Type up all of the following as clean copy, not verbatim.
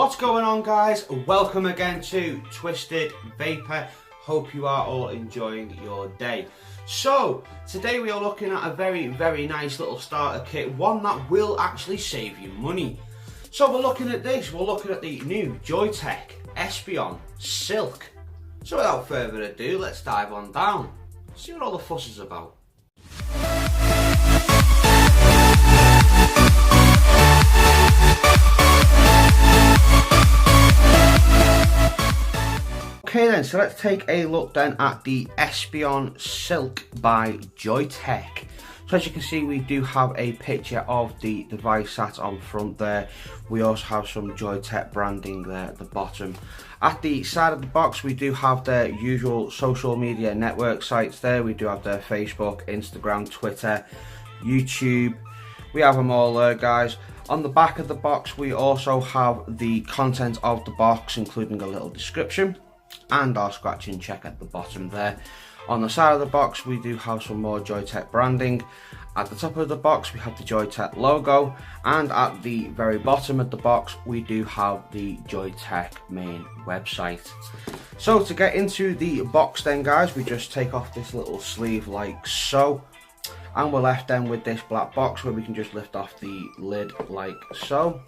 What's going on, guys? Welcome again to Twisted Vapour. Hope you are all enjoying your day. So today we are looking at a very nice little starter kit, one that will actually save you money. So we're looking at this, we're looking at the new Joyetech Espion Silk. So without further ado, let's dive on down, see what all the fuss is about. Okay then, so let's take a look then at the Espion Silk by Joyetech. So as you can see, we do have a picture of the device sat on front there. We also have some Joyetech branding there at the bottom. At the side of the box, we do have their usual social media network sites there. We do have their Facebook, Instagram, Twitter, YouTube. We have them all there, guys. On the back of the box, we also have the content of the box, including a little description and our scratch and check at the bottom there. On the side of the box, we do have some more Joyetech branding. At the top of the box, we have the Joyetech logo, and at the very bottom of the box, we do have the Joyetech main website. So to get into the box then, guys, we just take off this little sleeve like so, and we're left then with this black box where we can just lift off the lid like so.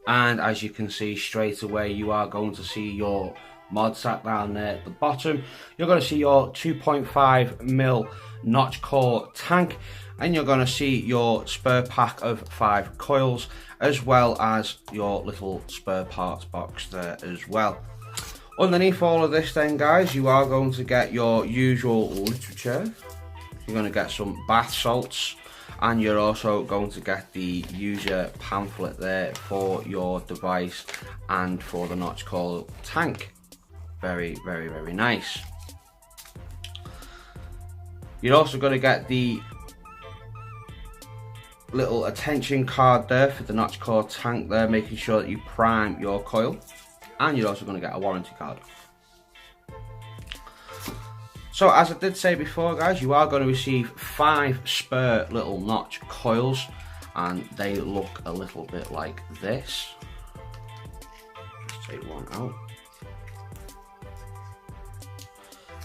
And as you can see, straight away you are going to see your mod sat down there at the bottom. You're going to see your 2.5mm NotchCore tank, and you're going to see your spare pack of 5 coils, as well as your little spare parts box there as well. Underneath all of this then, guys, you are going to get your usual literature. You're going to get some bath salts, and you're also going to get the user pamphlet there for your device and for the NotchCoil tank. Very nice. You're also going to get the little attention card there for the NotchCore tank there, making sure that you prime your coil, and you're also going to get a warranty card. So as I did say before, guys, you are going to receive 5 spare little notch coils, and they look a little bit like this. Just take one out.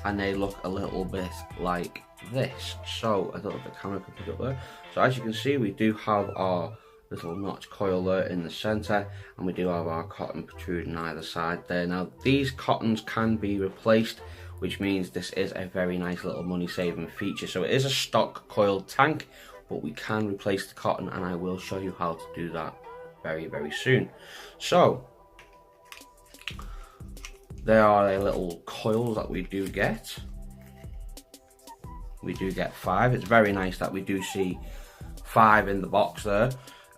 And they look a little bit like this. So I don't know if the camera can pick up there. So as you can see, we do have our little notch coil there in the center, and we do have our cotton protruding either side there. Now these cottons can be replaced, which means this is a very nice little money saving feature. So it is a stock coil tank, but we can replace the cotton, and I will show you how to do that very soon. So there are the little coils that we do get. We do get 5. It's very nice that we do see 5 in the box there.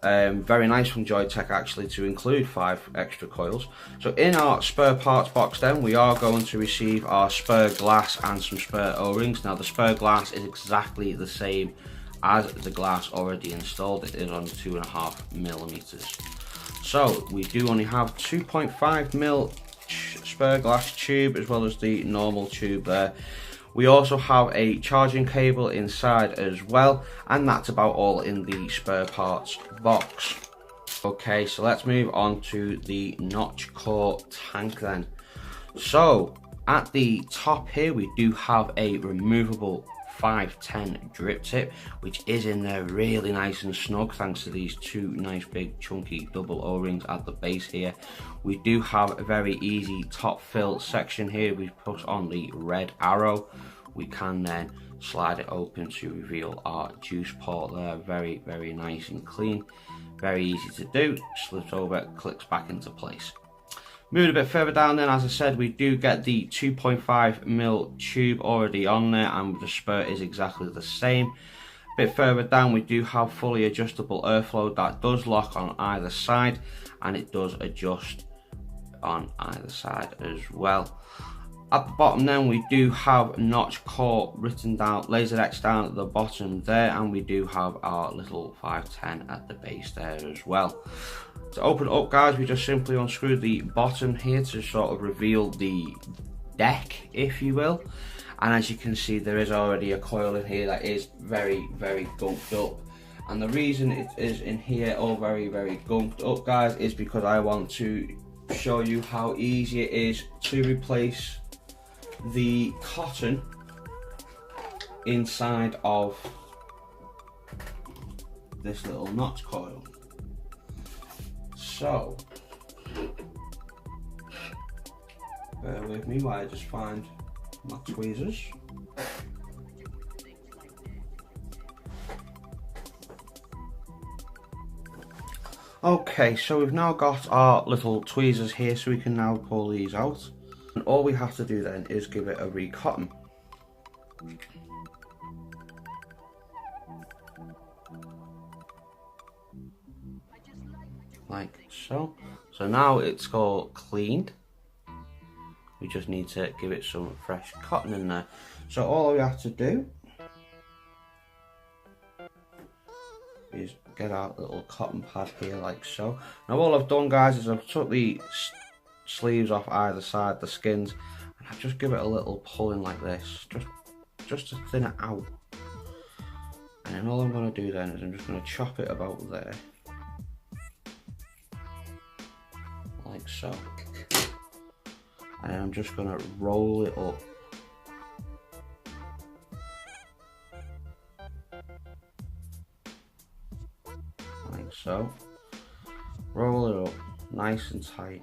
Very nice from Joyetech actually to include 5 extra coils. So in our spare parts box then, we are going to receive our spare glass and some spare O-rings. Now the spare glass is exactly the same as the glass already installed. It is on 2.5mm. So we do only have 2.5mm spare glass tube, as well as the normal tube there. We also have a charging cable inside as well, and that's about all in the spare parts box. Okay, so let's move on to the NotchCore tank then. So at the top here, we do have a removable 510 drip tip, which is in there really nice and snug thanks to these 2 nice big chunky double O-rings at the base here. We do have a very easy top fill section here. We put on the red arrow. We can then slide it open to reveal our juice port there. Very nice and clean, very easy to do. Slips over, clicks back into place. Moving a bit further down then, as I said, we do get the 2.5mm tube already on there, and the spur is exactly the same. A bit further down, we do have fully adjustable airflow that does lock on either side, and it does adjust on either side as well. At the bottom then, we do have NotchCore written down, laser etched down at the bottom there, and we do have our little 510 at the base there as well. To open it up, guys, we just simply unscrew the bottom here to sort of reveal the deck, if you will. And as you can see, there is already a coil in here that is very gunked up. And the reason it is in here all very gunked up, guys, is because I want to show you how easy it is to replace the cotton inside of this little notch coil. So bear with me while I just find my tweezers. Okay, so we've now got our little tweezers here, so we can now pull these out. And all we have to do then is give it a re-cotton. Like so. So now it's all cleaned. We just need to give it some fresh cotton in there. So all we have to do is get our little cotton pad here like so. Now all I've done, guys, is I've took the sleeves off either side, the skins, and I just give it a little pulling like this, just to thin it out. And then all I'm going to do then is I'm just going to chop it about there, like so. And then I'm just going to roll it up. Like so. Roll it up nice and tight.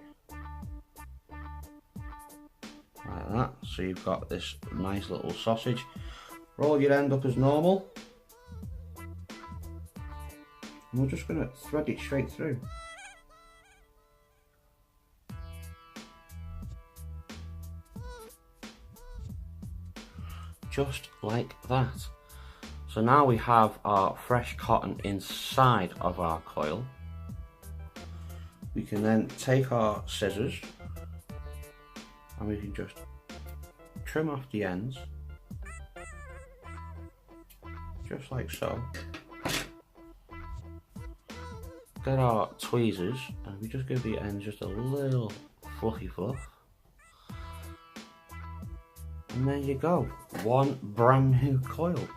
Like that. So you've got this nice little sausage. Roll your end up as normal. And we're just going to thread it straight through. Just like that. So now we have our fresh cotton inside of our coil. We can then take our scissors and we can just trim off the ends, just like so. Get our tweezers and we just give the ends just a little fluffy fluff. And there you go, one brand new coil.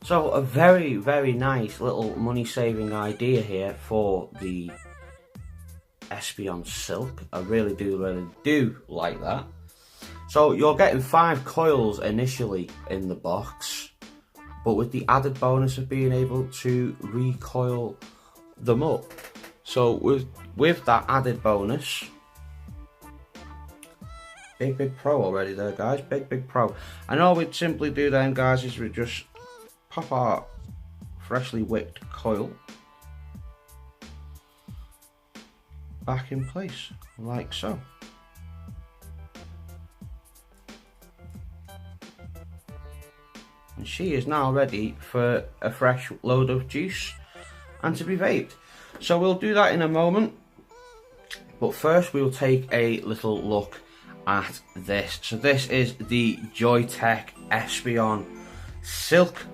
So a very nice little money saving idea here for the Espion Silk. I really do like that. So you're getting 5 coils initially in the box, but with the added bonus of being able to recoil them up. So with that added bonus, big pro already there, guys, big pro. And all we'd simply do then, guys, is we just pop our freshly wicked coil back in place, like so. And she is now ready for a fresh load of juice and to be vaped. So we'll do that in a moment, but first we'll take a little look at this. So this is the Joyetech Espion Silk.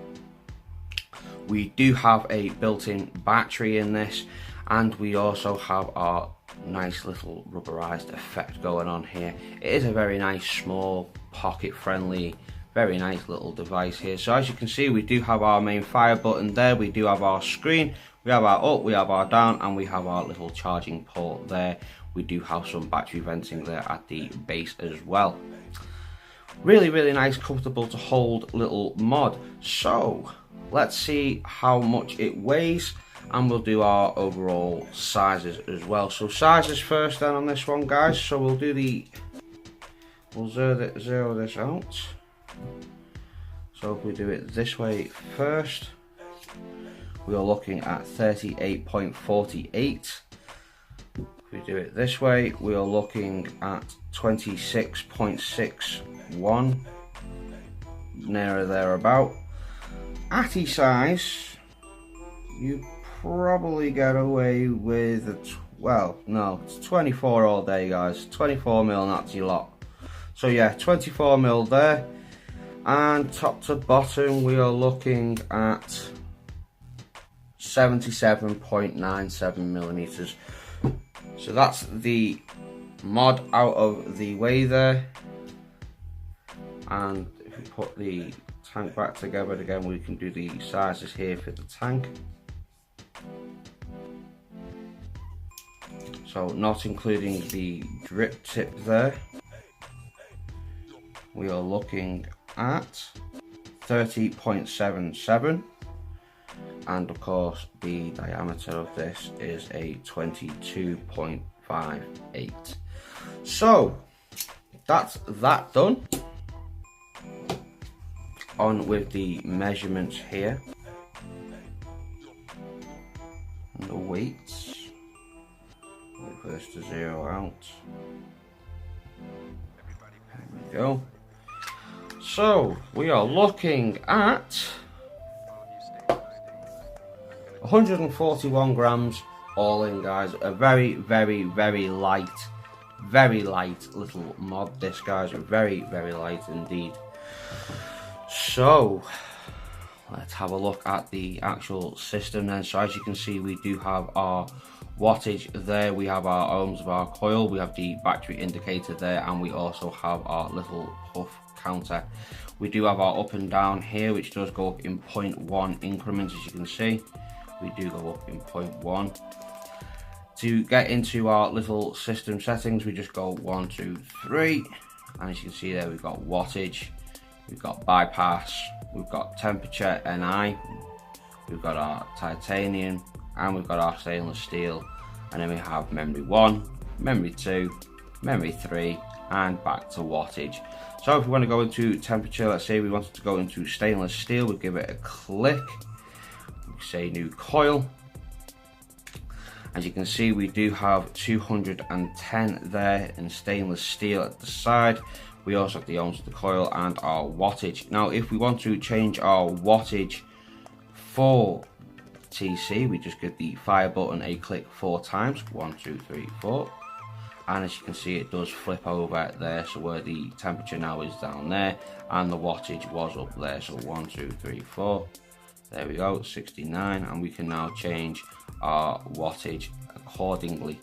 We do have a built-in battery in this, and we also have our nice little rubberized effect going on here. It is a very nice, small, pocket friendly, very nice little device here. So as you can see, we do have our main fire button there, we do have our screen, we have our up, we have our down, and we have our little charging port there. We do have some battery venting there at the base as well. Really nice, comfortable to hold little mod. So let's see how much it weighs, and we'll do our overall sizes as well. So sizes first then on this one, guys. So we'll zero this out. So if we do it this way first, we are looking at 38.48. If we do it this way, we are looking at 26.61, near thereabout. Atty size, you probably get away with well, no, it's 24 all day, guys. 24 mil, not a lot. So yeah, 24 mil there. And top to bottom, we are looking at 77.97 millimeters. So that's the mod out of the way there. And if we put the tank back together again, we can do the sizes here for the tank. So not including the drip tip there, we are looking at 30.77, and of course the diameter of this is a 22.58. So that's that done. On with the measurements here and the weights. Wait for this to zero out. There we go. So we are looking at 141 grams all in, guys. A very light little mod, this, guys. Very light indeed. So let's have a look at the actual system then. So as you can see, we do have our wattage there, we have our ohms of our coil, we have the battery indicator there, and we also have our little puff counter. We do have our up and down here, which does go up in 0.1 increments. As you can see, we do go up in 0.1. To get into our little system settings, we just go 1, 2, 3, and as you can see there, we've got wattage, we've got bypass, we've got temperature NI, we've got our titanium, and we've got our stainless steel, and then we have memory 1, memory 2, memory 3, and back to wattage. So if we want to go into temperature, let's say we wanted to go into stainless steel, we'll give it a click, we say new coil. As you can see, we do have 210 there in stainless steel at the side. We also have the ohms of the coil and our wattage. Now if we want to change our wattage for TC, we just give the fire button a click 4 times, 1, 2, 3, 4, and as you can see, it does flip over there, so where the temperature now is down there and the wattage was up there. So 1, 2, 3, 4, there we go, 69, and we can now change our wattage accordingly.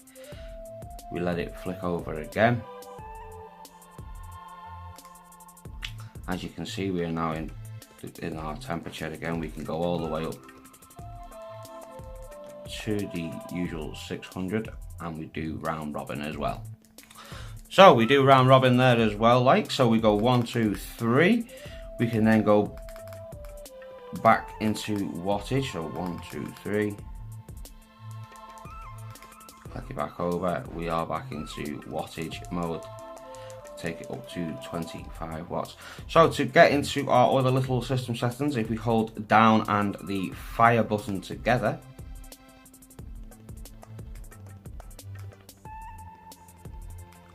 We let it flick over again. As you can see, we are now in our temperature again. We can go all the way up to the usual 600, and we do round robin as well. So we do round robin there as well, like so. We go 1, 2, 3. We can then go back into wattage, so 1, 2, 3. Click it back over, we are back into wattage mode. Take it up to 25 watts. So to get into our other little system settings, if we hold down and the fire button together,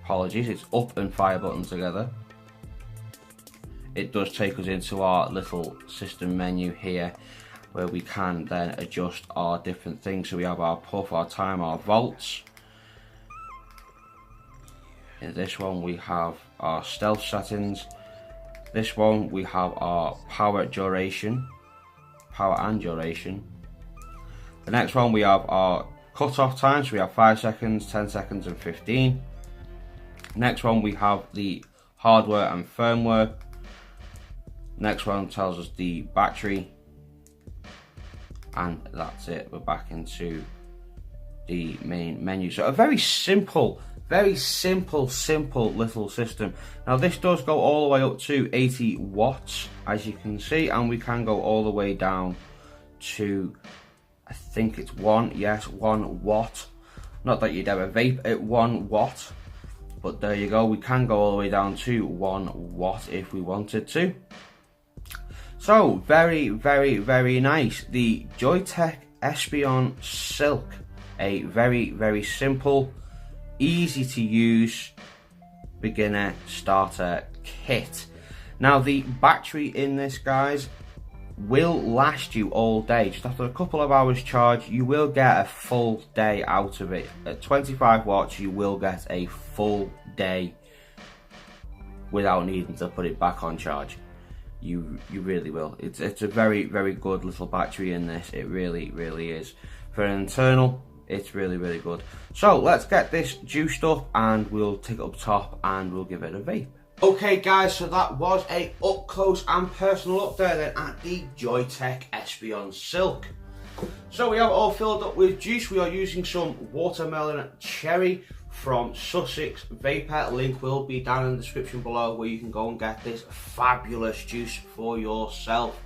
apologies, it's up and fire button together, it does take us into our little system menu here, where we can then adjust our different things. So we have our puff, our time, our volts. In this one we have our stealth settings. This one we have our power and duration. The next one we have our cut-off time, so we have 5 seconds, 10 seconds and 15. Next one we have the hardware and firmware. Next one tells us the battery, and that's it. We're back into the main menu. So a very simple little system. Now this does go all the way up to 80 watts, as you can see, and we can go all the way down to, I think it's 1 watt. Not that you'd ever vape at 1 watt, but there you go. We can go all the way down to 1 watt if we wanted to. So very nice. The Joyetech Espion Silk, a very simple, easy to use beginner starter kit. Now the battery in this, guys, will last you all day. Just after a couple of hours charge, you will get a full day out of it. At 25 watts, you will get a full day without needing to put it back on charge. You really will. It's a very good little battery in this. It really is. For an internal, it's really good. So let's get this juiced up and we'll take it up top and we'll give it a vape. Okay guys, so that was a up close and personal look there then at the Joyetech Espion Silk. So we have it all filled up with juice. We are using some watermelon cherry from Sussex Vapour. Link will be down in the description below where you can go and get this fabulous juice for yourself.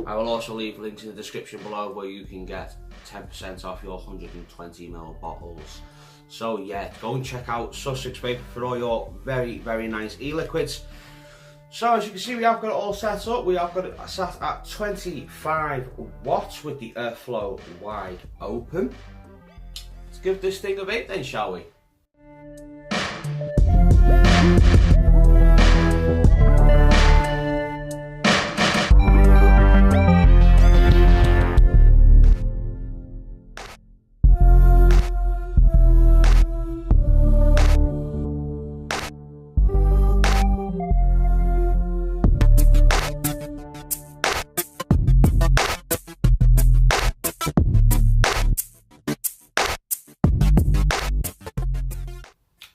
I will also leave links in the description below where you can get 10% off your 120ml bottles. So yeah, go and check out Sussex Vapour for all your very, very nice e-liquids. So as you can see, we have got it all set up. We have got it set at 25 watts with the airflow wide open. Let's give this thing a vape then, shall we?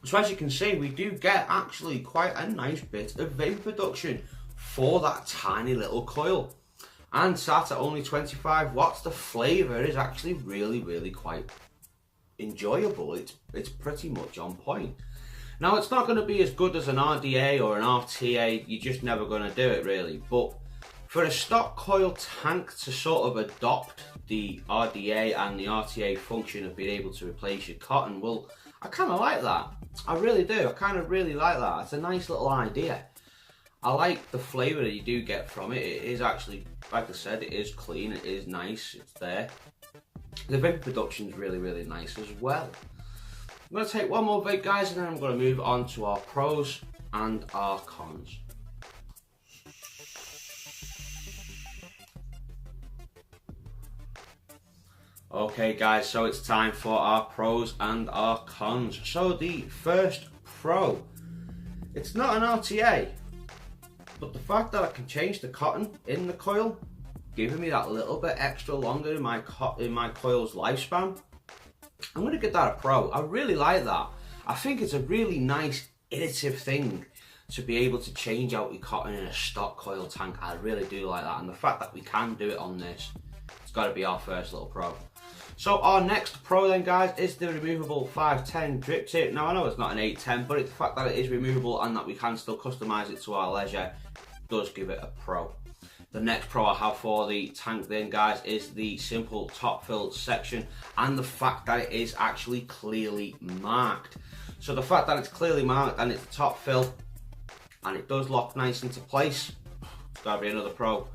So as you can see, we do get actually quite a nice bit of vape production for that tiny little coil. And sat at only 25 watts, the flavour is actually really quite enjoyable. It's pretty much on point. Now it's not going to be as good as an RDA or an RTA, you're just never going to do it really. But for a stock coil tank to sort of adopt the RDA and the RTA function of being able to replace your cotton, well, I kind of like that. I really do. I kind of really like that. It's a nice little idea. I like the flavour that you do get from it. It is actually, like I said, it is clean, it is nice, it's there. The vape production is really nice as well. I'm going to take one more vape, guys, and then I'm going to move on to our pros and our cons. Okay guys, so it's time for our pros and our cons. So the first pro, it's not an RTA, but the fact that I can change the cotton in the coil, giving me that little bit extra longer in my coil's lifespan, I'm going to give that a pro. I really like that. I think it's a really nice, innovative thing to be able to change out your cotton in a stock coil tank. I really do like that, and the fact that we can do it on this, it's got to be our first little pro. So our next pro then, guys, is the removable 510 drip tip. Now I know it's not an 810, but it's the fact that it is removable and that we can still customise it to our leisure does give it a pro. The next pro I have for the tank then, guys, is the simple top fill section and the fact that it is actually clearly marked. So the fact that it's clearly marked and it's a top fill and it does lock nice into place, it's got to be another pro.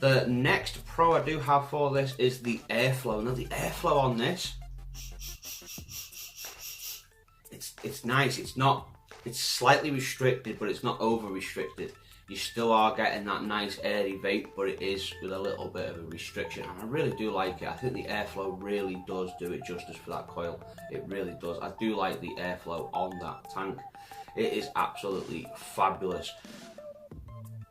The next pro I do have for this is the airflow. Now the airflow on this, it's nice. It's slightly restricted, but it's not over restricted. You still are getting that nice airy vape, but it is with a little bit of a restriction, and I really do like it. I think the airflow really does do it justice for that coil. It really does. I do like the airflow on that tank. It is absolutely fabulous.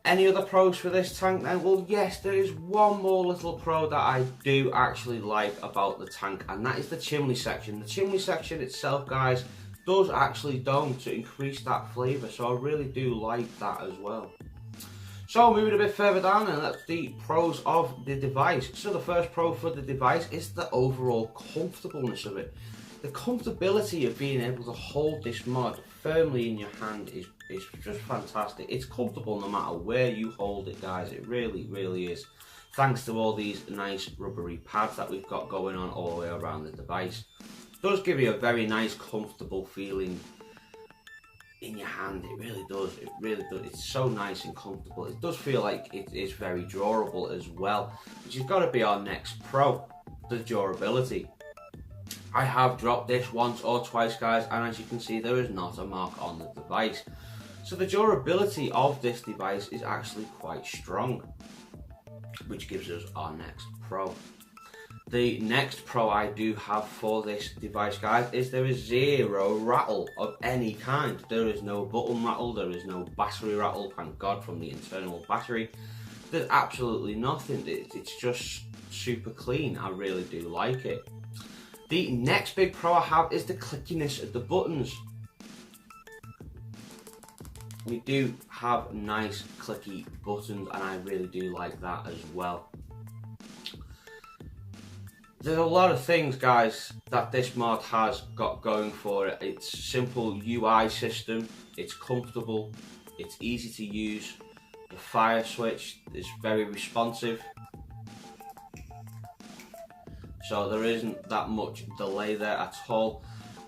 Any other pros for this tank then? Well, yes, there is one more little pro that I do actually like about the tank, and that is the chimney section. The chimney section itself, guys, does actually dome to increase that flavour, so I really do like that as well. So moving a bit further down, and that's the pros of the device. So the first pro for the device is the overall comfortableness of it. The comfortability of being able to hold this mod firmly in your hand is just fantastic. It's comfortable no matter where you hold it, guys. It really is. Thanks to all these nice rubbery pads that we've got going on all the way around the device. It does give you a very nice comfortable feeling in your hand. It really does. It really does. It's so nice and comfortable. It does feel like it is very durable as well, which has got to be our next pro, the durability. I have dropped this once or twice, guys, and as you can see, there is not a mark on the device. So the durability of this device is actually quite strong, which gives us our next pro. The next pro I do have for this device, guys, is there is zero rattle of any kind. There is no button rattle, there is no battery rattle, thank God, from the internal battery. There's absolutely nothing. It's just super clean. I really do like it. The next big pro I have is the clickiness of the buttons. We do have nice clicky buttons, and I really do like that as well. There's a lot of things, guys, that this mod has got going for it. It's a simple UI system, it's comfortable, it's easy to use, the fire switch is very responsive, so there isn't that much delay there at all.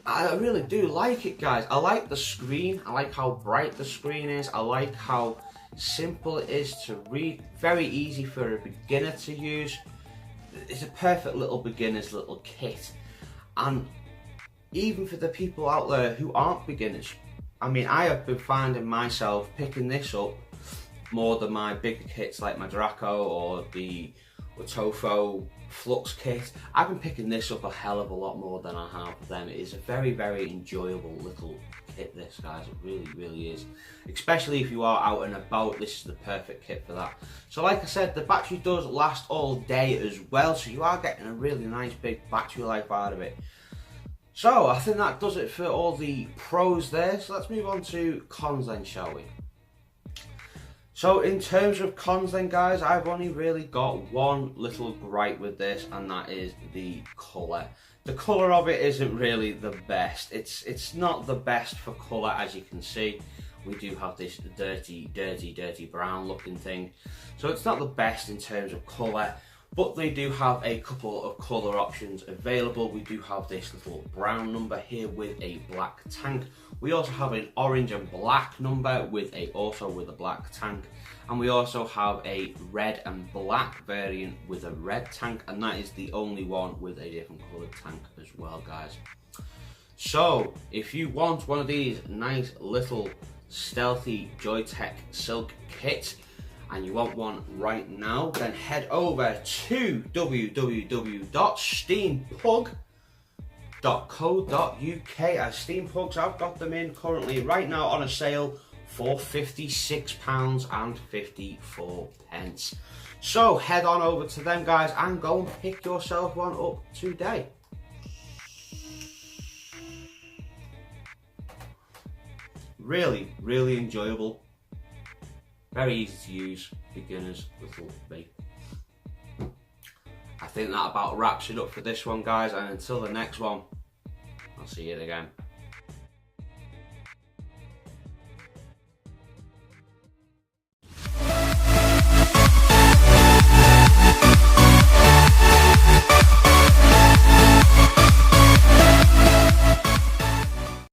I really do like it, guys. I like the screen, I like how bright the screen is, I like how simple it is to read, very easy for a beginner to use. It's a perfect little beginner's little kit, and even for the people out there who aren't beginners, I mean, I have been finding myself picking this up more than my bigger kits like my Draco or the Tofo Flux kit. I've been picking this up a hell of a lot more than I have them. It is a very, very enjoyable little kit, this, guys. It really, really is. Especially if you are out and about, this is the perfect kit for that. So like I said, the battery does last all day as well, so you are getting a really nice big battery life out of it. So I think that does it for all the pros there. So let's move on to cons then, shall we? So in terms of cons then, guys, I've only really got one little gripe with this, and that is the colour. The colour of it isn't really the best. It's not the best for colour, as you can see. We do have this dirty brown looking thing. So it's not the best in terms of colour, but they do have a couple of colour options available. We do have this little brown number here with a black tank. We also have an orange and black number with also with a black tank. And we also have a red and black variant with a red tank, and that is the only one with a different coloured tank as well, guys. So if you want one of these nice little stealthy Joyetech Silk kits, and you want one right now, then head over to www.steampug.co.uk, as Steampugs, I've got them in currently right now on a sale for £56.54. So head on over to them, guys, and go and pick yourself one up today. Really, really enjoyable. Very easy to use, beginner's little vape. I think that about wraps it up for this one, guys, and until the next one, I'll see you again.